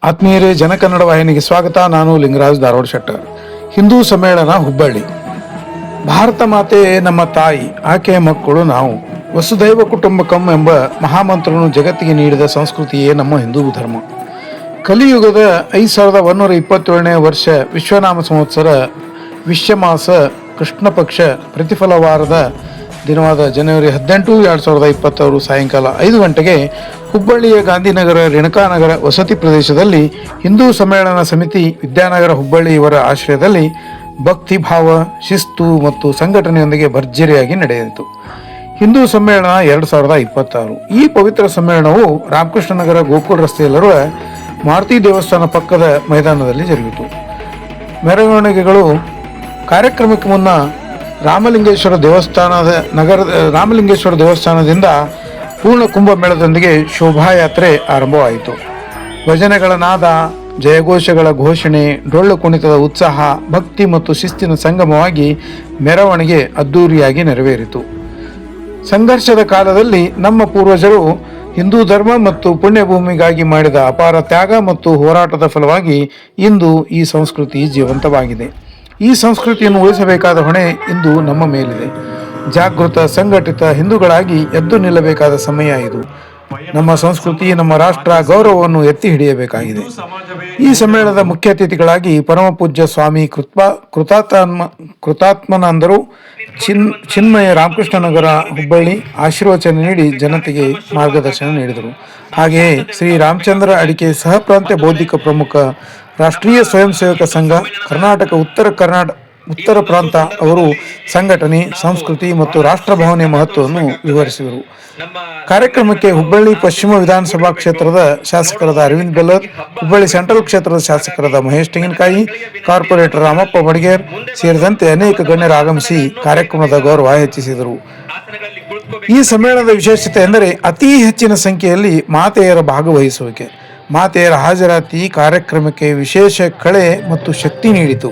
ಆತ್ಮೀಯರೇ, ಜನಕನ್ನಡ ವಾಹಿನಿಗೆ ಸ್ವಾಗತ. ನಾನು ಲಿಂಗರಾಜ್ ಧಾರವಾಡ ಶೆಟ್ಟರ್. ಹಿಂದೂ ಸಮ್ಮೇಳನ ಹುಬ್ಬಳ್ಳಿ. ಭಾರತ ಮಾತೆ ನಮ್ಮ ತಾಯಿ, ಆಕೆಯ ಮಕ್ಕಳು ನಾವು. ವಸುದೈವ ಕುಟುಂಬಕಂ ಎಂಬ ಮಹಾಮಂತ್ರವನ್ನು ಜಗತ್ತಿಗೆ ನೀಡಿದ ಸಂಸ್ಕೃತಿಯೇ ನಮ್ಮ ಹಿಂದೂ ಧರ್ಮ. ಕಲಿಯುಗದ 5127ನೇ ವರ್ಷ ವಿಶ್ವನಾಮ ಸಂವತ್ಸರ ವಿಶ್ವಮಾಸ ಕೃಷ್ಣ ಪಕ್ಷ ಪ್ರತಿಫಲವಾರದ ದಿನವಾದ ಜನವರಿ 18, 2020 ಸಾಯಂಕಾಲ 5 ಗಂಟೆಗೆ ಹುಬ್ಬಳ್ಳಿಯ ಗಾಂಧಿನಗರ ರೇಣುಕಾನಗರ ವಸತಿ ಪ್ರದೇಶದಲ್ಲಿ ಹಿಂದೂ ಸಮ್ಮೇಳನ ಸಮಿತಿ ವಿದ್ಯಾನಗರ ಹುಬ್ಬಳ್ಳಿ ಇವರ ಆಶ್ರಯದಲ್ಲಿ ಭಕ್ತಿ ಭಾವ, ಶಿಸ್ತು ಮತ್ತು ಸಂಘಟನೆಯೊಂದಿಗೆ ಭರ್ಜರಿಯಾಗಿ ನಡೆಯಿತು. ಹಿಂದೂ ಸಮ್ಮೇಳನ 2026. ಈ ಪವಿತ್ರ ಸಮ್ಮೇಳನವು ರಾಮಕೃಷ್ಣನಗರ ಗೋಕುಲ್ ರಸ್ತೆಯಲ್ಲಿರುವ ಮಾರುತಿ ದೇವಸ್ಥಾನ ಪಕ್ಕದ ಮೈದಾನದಲ್ಲಿ ಜರುಗಿತು. ಮೆರವಣಿಗೆಗಳು ಕಾರ್ಯಕ್ರಮಕ್ಕೆ ಮುನ್ನ ರಾಮಲಿಂಗೇಶ್ವರ ದೇವಸ್ಥಾನದಿಂದ ಪೂರ್ಣ ಕುಂಭಮೇಳದೊಂದಿಗೆ ಶೋಭಾಯಾತ್ರೆ ಆರಂಭವಾಯಿತು. ಭಜನೆಗಳ ನಾದ, ಜಯಘೋಷಗಳ ಘೋಷಣೆ, ಡೊಳ್ಳು ಕುಣಿತದ ಉತ್ಸಾಹ, ಭಕ್ತಿ ಮತ್ತು ಶಿಸ್ತಿನ ಸಂಗಮವಾಗಿ ಮೆರವಣಿಗೆ ಅದ್ದೂರಿಯಾಗಿ ನೆರವೇರಿತು. ಸಂಘರ್ಷದ ಕಾಲದಲ್ಲಿ ನಮ್ಮ ಪೂರ್ವಜರು ಹಿಂದೂ ಧರ್ಮ ಮತ್ತು ಪುಣ್ಯಭೂಮಿಗಾಗಿ ಮಾಡಿದ ಅಪಾರ ತ್ಯಾಗ ಮತ್ತು ಹೋರಾಟದ ಫಲವಾಗಿ ಇಂದು ಈ ಸಂಸ್ಕೃತಿ ಜೀವಂತವಾಗಿದೆ. ಈ ಸಂಸ್ಕೃತಿಯನ್ನು ಉಳಿಸಬೇಕಾದ ಹೊಣೆ ಇಂದು ನಮ್ಮ ಮೇಲಿದೆ. ಜಾಗೃತ, ಸಂಘಟಿತ ಹಿಂದೂಗಳಾಗಿ ಎದ್ದು ನಿಲ್ಲಬೇಕಾದ ಸಮಯ ಇದು. ನಮ್ಮ ಸಂಸ್ಕೃತಿ, ನಮ್ಮ ರಾಷ್ಟ್ರ ಗೌರವವನ್ನು ಎತ್ತಿ ಹಿಡಿಯಬೇಕಾಗಿದೆ. ಈ ಸಮ್ಮೇಳನದ ಮುಖ್ಯ ಅತಿಥಿಗಳಾಗಿ ಪರಮ ಪೂಜ್ಯ ಸ್ವಾಮಿ ಕೃತಾತ್ಮನಂದರು ಚಿನ್ಮಯ ರಾಮಕೃಷ್ಣನಗರ ಹುಬ್ಬಳ್ಳಿ ಆಶೀರ್ವಚನ ನೀಡಿ ಜನತೆಗೆ ಮಾರ್ಗದರ್ಶನ ನೀಡಿದರು. ಹಾಗೆಯೇ ಶ್ರೀ ರಾಮಚಂದ್ರ ಅಡಿಕೆ ಸಹ ಪ್ರಾಂತ್ಯ ಬೌದ್ಧಿಕ ಪ್ರಮುಖ, ರಾಷ್ಟ್ರೀಯ ಸ್ವಯಂ ಸೇವಕ ಸಂಘ ಕರ್ನಾಟಕ ಉತ್ತರ ಪ್ರಾಂತ ಅವರು ಸಂಘಟನೆ, ಸಂಸ್ಕೃತಿ ಮತ್ತು ರಾಷ್ಟ್ರಭಾವನೆ ಮಹತ್ವವನ್ನು ವಿವರಿಸಿದರು. ಕಾರ್ಯಕ್ರಮಕ್ಕೆ ಹುಬ್ಬಳ್ಳಿ ಪಶ್ಚಿಮ ವಿಧಾನಸಭಾ ಕ್ಷೇತ್ರದ ಶಾಸಕರಾದ ಅರವಿಂದ್ ಬೆಲ್ಲದ್, ಹುಬ್ಬಳ್ಳಿ ಸೆಂಟ್ರಲ್ ಕ್ಷೇತ್ರದ ಶಾಸಕರಾದ ಮಹೇಶ್ ತೆಂಗಿನಕಾಯಿ, ಕಾರ್ಪೊರೇಟರ್ ರಾಮಪ್ಪ ಬಡಿಗೇರ್ ಸೇರಿದಂತೆ ಅನೇಕ ಗಣ್ಯರು ಆಗಮಿಸಿ ಕಾರ್ಯಕ್ರಮದ ಗೌರವ ಹೆಚ್ಚಿಸಿದರು. ಈ ಸಮ್ಮೇಳನದ ವಿಶೇಷತೆ ಎಂದರೆ ಅತಿ ಹೆಚ್ಚಿನ ಸಂಖ್ಯೆಯಲ್ಲಿ ಮಾತೆಯರ ಭಾಗವಹಿಸುವಿಕೆ. ಮಾತೆಯರ ಹಾಜರಾತಿ ಕಾರ್ಯಕ್ರಮಕ್ಕೆ ವಿಶೇಷ ಕಳೆ ಮತ್ತು ಶಕ್ತಿ ನೀಡಿತು.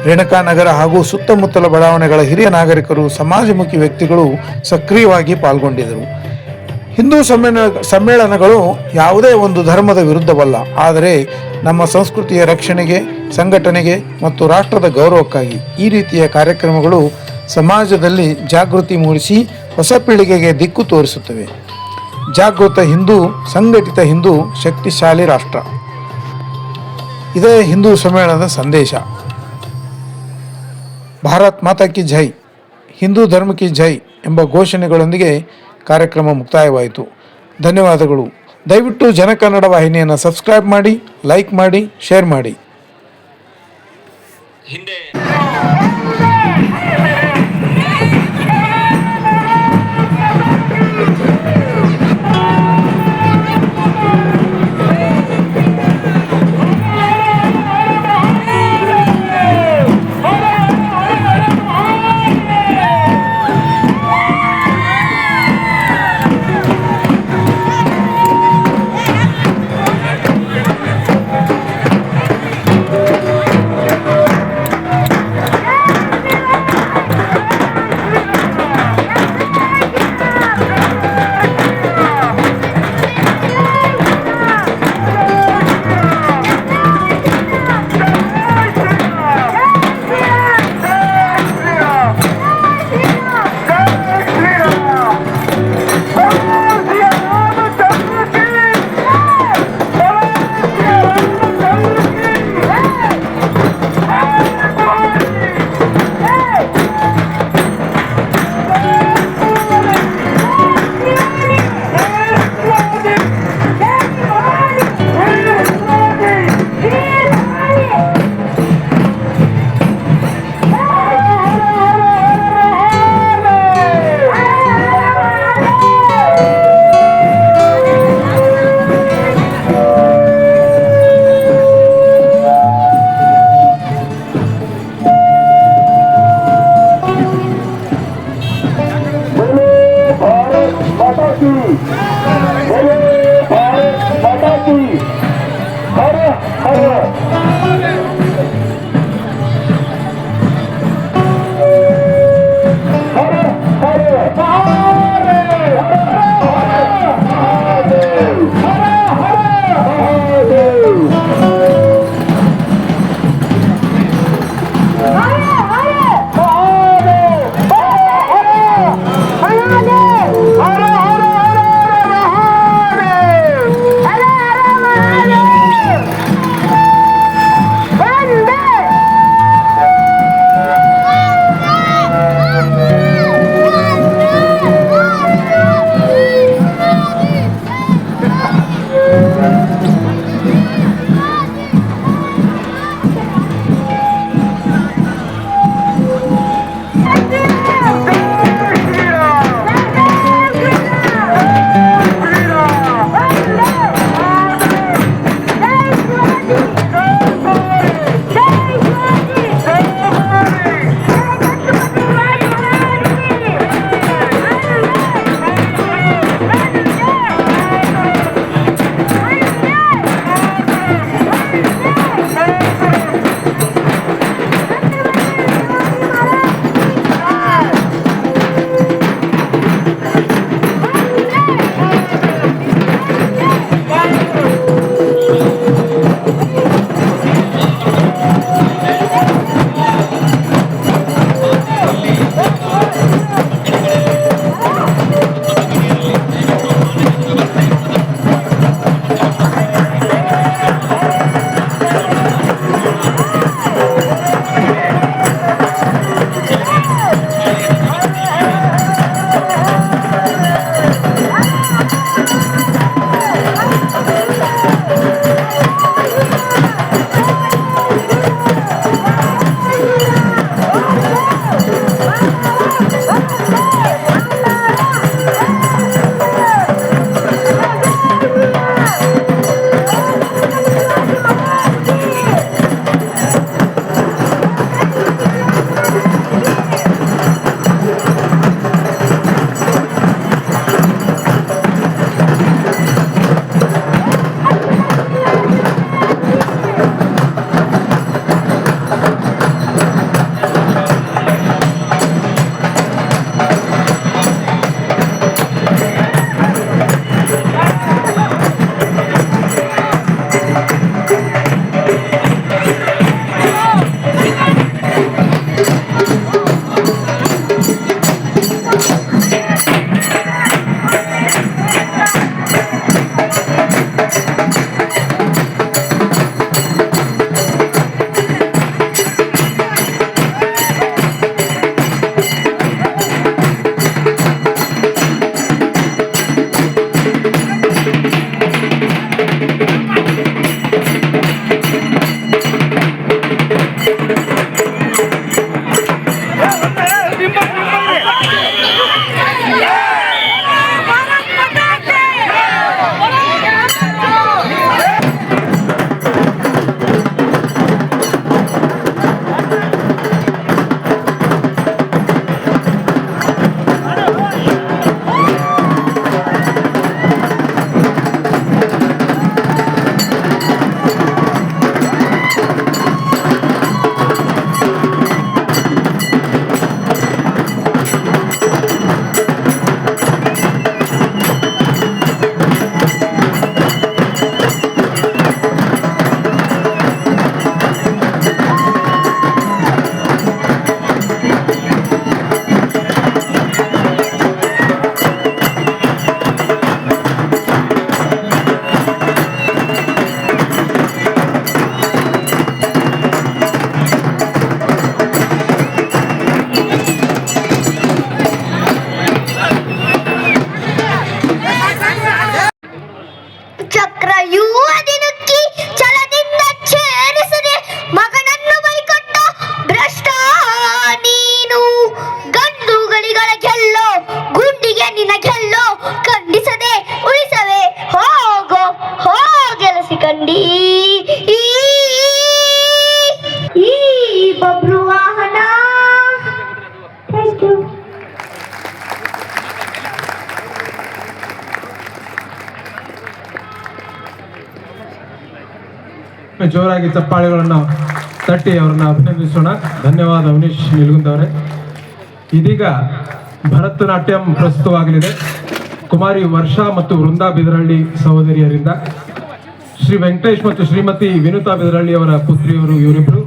ರೇಣುಕಾನಗರ ಹಾಗೂ ಸುತ್ತಮುತ್ತಲ ಬಡಾವಣೆಗಳ ಹಿರಿಯ ನಾಗರಿಕರು, ಸಮಾಜಮುಖಿ ವ್ಯಕ್ತಿಗಳು ಸಕ್ರಿಯವಾಗಿ ಪಾಲ್ಗೊಂಡಿದ್ದರು. ಹಿಂದೂ ಸಮ್ಮೇಳನಗಳು ಯಾವುದೇ ಒಂದು ಧರ್ಮದ ವಿರುದ್ಧವಲ್ಲ, ಆದರೆ ನಮ್ಮ ಸಂಸ್ಕೃತಿಯ ರಕ್ಷಣೆಗೆ, ಸಂಘಟನೆಗೆ ಮತ್ತು ರಾಷ್ಟ್ರದ ಗೌರವಕ್ಕಾಗಿ. ಈ ರೀತಿಯ ಕಾರ್ಯಕ್ರಮಗಳು ಸಮಾಜದಲ್ಲಿ ಜಾಗೃತಿ ಮೂಡಿಸಿ ಹೊಸ ಪೀಳಿಗೆಗೆ ದಿಕ್ಕು ತೋರಿಸುತ್ತವೆ. ಜಾಗೃತ ಹಿಂದೂ, ಸಂಘಟಿತ ಹಿಂದೂ, ಶಕ್ತಿಶಾಲಿ ರಾಷ್ಟ್ರ. ಇದೇ ಹಿಂದೂ ಸಮ್ಮೇಳನದ ಸಂದೇಶ. ಭಾರತ್ ಮಾತಾ ಕಿ ಜೈ, ಹಿಂದೂ ಧರ್ಮ ಕಿ ಜೈ ಎಂಬ ಘೋಷಣೆಗಳೊಂದಿಗೆ ಕಾರ್ಯಕ್ರಮ ಮುಕ್ತಾಯವಾಯಿತು. ಧನ್ಯವಾದಗಳು. ದಯವಿಟ್ಟು ಜನಕನ್ನಡ ವಾಹಿನಿಯನ್ನು ಸಬ್ಸ್ಕ್ರೈಬ್ ಮಾಡಿ, ಲೈಕ್ ಮಾಡಿ, ಶೇರ್ ಮಾಡಿ. ಈ ಬಬ್ರು ವಾಹನ. Thank you. ಜೋರಾಗಿ ಚಪ್ಪಾಳೆಗಳನ್ನು ತಟ್ಟಿ ಅವರನ್ನ ಅಭಿನಂದಿಸೋಣ. ಧನ್ಯವಾದ ಅವನೀಶ್ ನಿಲ್ಗುಂದವರೇ. ಇದೀಗ ಭರತನಾಟ್ಯಂ ಪ್ರಸ್ತುತವಾಗಲಿದೆ. ಕುಮಾರಿ ವರ್ಷಾ ಮತ್ತು ವೃಂದಾ ಬಿದರಳ್ಳಿ ಸಹೋದರಿಯರಿಂದ. ಶ್ರೀ ವೆಂಕಟೇಶ್ ಮತ್ತು ಶ್ರೀಮತಿ ವಿನುತಾ ಬಿದರಳ್ಳಿ ಅವರ ಪುತ್ರಿಯವರು ಇವರಿಬ್ಬರು.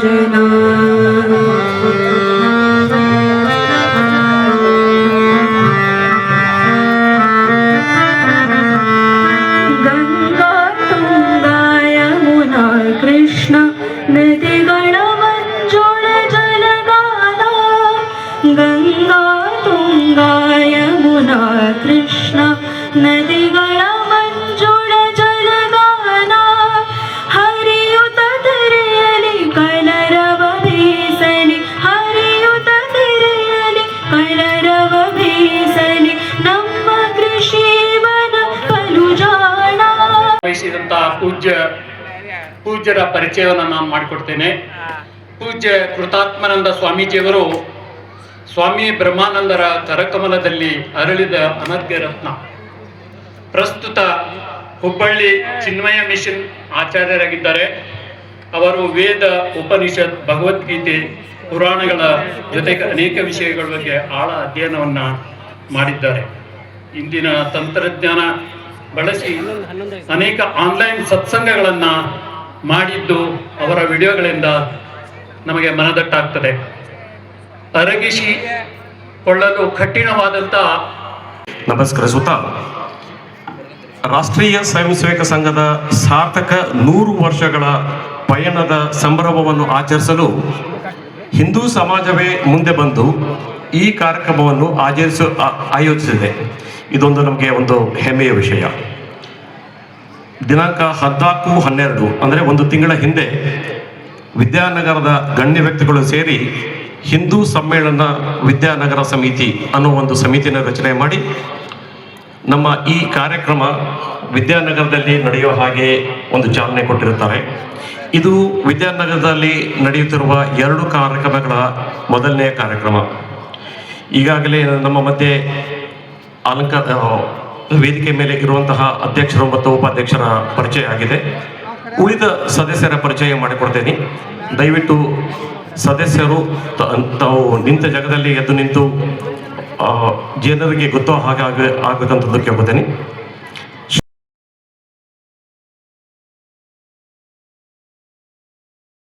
ಭಜನಾ ಗಂಗಾ ತುಂಗಾ ಯಮುನಾ ಕೃಷ್ಣ ನದಿಗಳ ಮಂಜುಳ ಜಲಗಾನ ಗಂಗಾ ತುಂಗಾ ಯಮುನಾ ಕೃಷ್ಣ ನದಿಗಳ ಮಂಜುಳ ಜಲಗಾನ ಹರಿಯುತ ತೆರೆಯಲಿ ಕಲರವ ಬೀಸಲಿ ಹರಿಯುತ ತೆರೆಯಲಿ ಕಲರವ ಬೀಸಲಿ ನಮ್ಮ ಕೃಷಿವನ ಕಲುಜಾಣ. ವಹಿಸಿದಂತಹ ಪೂಜ್ಯರ ಪರಿಚಯವನ್ನು ನಾನು ಮಾಡಿಕೊಡ್ತೇನೆ. ಪೂಜ್ಯ ಕೃತಾತ್ಮನಂದ ಸ್ವಾಮೀಜಿಯವರು ಸ್ವಾಮಿ ಬ್ರಹ್ಮಾನಂದರ ಕರಕಮಲದಲ್ಲಿ ಅರಳಿದ ಅನರ್ಘ್ಯ ರತ್ನ. ಪ್ರಸ್ತುತ ಹುಬ್ಬಳ್ಳಿ ಚಿನ್ಮಯ ಮಿಷನ್ ಆಚಾರ್ಯರಾಗಿದ್ದಾರೆ. ಅವರು ವೇದ, ಉಪನಿಷತ್, ಭಗವದ್ಗೀತೆ, ಪುರಾಣಗಳ ಜೊತೆಗೆ ಅನೇಕ ವಿಷಯಗಳ ಬಗ್ಗೆ ಆಳ ಅಧ್ಯಯನವನ್ನು ಮಾಡಿದ್ದಾರೆ. ಇಂದಿನ ತಂತ್ರಜ್ಞಾನ ಬಳಸಿ ಅನೇಕ ಆನ್ಲೈನ್ ಸತ್ಸಂಗಗಳನ್ನು ಮಾಡಿದ್ದು ಅವರ ವಿಡಿಯೋಗಳಿಂದ ನಮಗೆ ಮನದಟ್ಟಾಗ್ತದೆ. ಅರಗಿಸಿಕೊಳ್ಳಲು ಕಠಿಣವಾದಂಥ ನಮಸ್ಕರಿಸುತ್ತಾ ರಾಷ್ಟ್ರೀಯ ಸ್ವಯಂ ಸೇವಕ ಸಂಘದ ಸಾರ್ಥಕ 100 ವರ್ಷಗಳ ಪಯಣದ ಸಂಭ್ರಮವನ್ನು ಆಚರಿಸಲು ಹಿಂದೂ ಸಮಾಜವೇ ಮುಂದೆ ಬಂದು ಈ ಕಾರ್ಯಕ್ರಮವನ್ನು ಆಯೋಜಿಸಿದೆ. ಇದೊಂದು ನಮಗೆ ಒಂದು ಹೆಮ್ಮೆಯ ವಿಷಯ. ದಿನಾಂಕ 14/12 ಅಂದರೆ ಒಂದು ತಿಂಗಳ ಹಿಂದೆ ವಿದ್ಯಾನಗರದ ಗಣ್ಯ ವ್ಯಕ್ತಿಗಳು ಸೇರಿ ಹಿಂದೂ ಸಮ್ಮೇಳನ ವಿದ್ಯಾನಗರ ಸಮಿತಿ ಅನ್ನೋ ಒಂದು ಸಮಿತಿಯನ್ನು ರಚನೆ ಮಾಡಿ ನಮ್ಮ ಈ ಕಾರ್ಯಕ್ರಮ ವಿದ್ಯಾನಗರದಲ್ಲಿ ನಡೆಯುವ ಹಾಗೆ ಒಂದು ಚಾಲನೆ ಕೊಟ್ಟಿರುತ್ತಾರೆ. ಇದು ವಿದ್ಯಾನಗರದಲ್ಲಿ ನಡೆಯುತ್ತಿರುವ 2 ಕಾರ್ಯಕ್ರಮಗಳ ಮೊದಲನೆಯ ಕಾರ್ಯಕ್ರಮ. ಈಗಾಗಲೇ ನಮ್ಮ ಮಧ್ಯೆ ವೇದಿಕೆ ಮೇಲೆ ಇರುವಂತಹ ಅಧ್ಯಕ್ಷರು ಮತ್ತು ಉಪಾಧ್ಯಕ್ಷರ ಪರಿಚಯ ಆಗಿದೆ. ಉಳಿದ ಸದಸ್ಯರ ಪರಿಚಯ ಮಾಡಿಕೊಡ್ತೇನೆ. ದಯವಿಟ್ಟು ಸದಸ್ಯರು ತಾವು ನಿಂತ ಜಾಗದಲ್ಲಿ ಎದ್ದು ನಿಂತು ಜನರಿಗೆ ಗೊತ್ತೋ ಹಾಗೆ ಆಗಬೇಕಂತದ್ದು ಕೇಳ್ಕೊತೇನೆ.